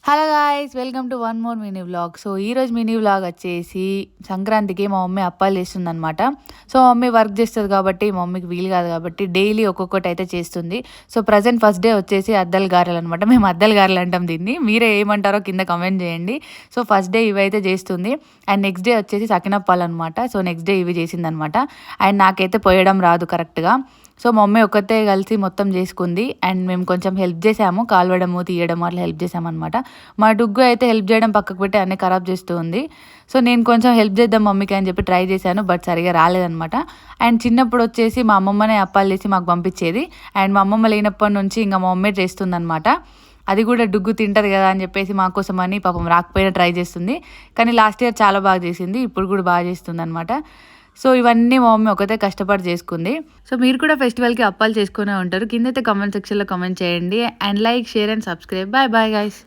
Hello guys, welcome to one more mini vlog. So ఈరోజు mini vlog వచ్చేసి సంక్రాంతికి మా మమ్మీ అప్పాలు చేస్తుందనమాట. సో మా మమ్మీ వర్క్ చేస్తుంది కాబట్టి మా మమ్మీకి వీలు కాదు కాబట్టి డైలీ ఒక్కొక్కటి అయితే చేస్తుంది. సో ప్రజెంట్ ఫస్ట్ డే వచ్చేసి అద్దల గారెలు అనమాట. మేము అద్దల గారెలు అంటాం దీన్ని, మీరే ఏమంటారో కింద కమెంట్ చేయండి. సో ఫస్ట్ డే ఇవైతే చేస్తుంది అండ్ నెక్స్ట్ డే వచ్చేసి సకినప్పాలు అనమాట. సో నెక్స్ట్ డే ఇవి చేసిందనమాట. అండ్ నాకైతే పోయడం రాదు కరెక్ట్గా. సో మా మమ్మీ ఒక్కతే కలిసి మొత్తం చేసుకుంది అండ్ మేము కొంచెం హెల్ప్ చేసాము, కాలవడము తీయడం అట్లా హెల్ప్ చేసామన్నమాట. మా డుగ్గు అయితే హెల్ప్ చేయడం పక్కకు పెట్టి అన్నీ ఖరాబ్ చేస్తూ ఉంది. సో నేను కొంచెం హెల్ప్ చేద్దాం మమ్మీకి అని చెప్పి ట్రై చేశాను, బట్ సరిగా రాలేదనమాట. అండ్ చిన్నప్పుడు వచ్చేసి మా అమ్మమ్మనే అప్పాలు చేసి మాకు పంపించేది అండ్ మా అమ్మమ్మ లేనప్పటి నుంచి ఇంకా మా మమ్మీ చేస్తుందనమాట. అది కూడా డుగ్గు తింటుంది కదా అని చెప్పేసి మా కోసం అని పాపం రాకపోయినా ట్రై చేస్తుంది. కానీ లాస్ట్ ఇయర్ చాలా బాగా చేసింది, ఇప్పుడు కూడా బాగా చేస్తుంది అనమాట. సో ఇవన్నీ మా మమ్మీ ఒకతే కష్టపడి చేసుకుంది. సో మీరు కూడా ఫెస్టివల్కి అప్పాలు చేసుకునే ఉంటారు. కిందైతే కామెంట్ సెక్షన్లో కామెంట్ చేయండి and like, share and subscribe. Bye bye guys.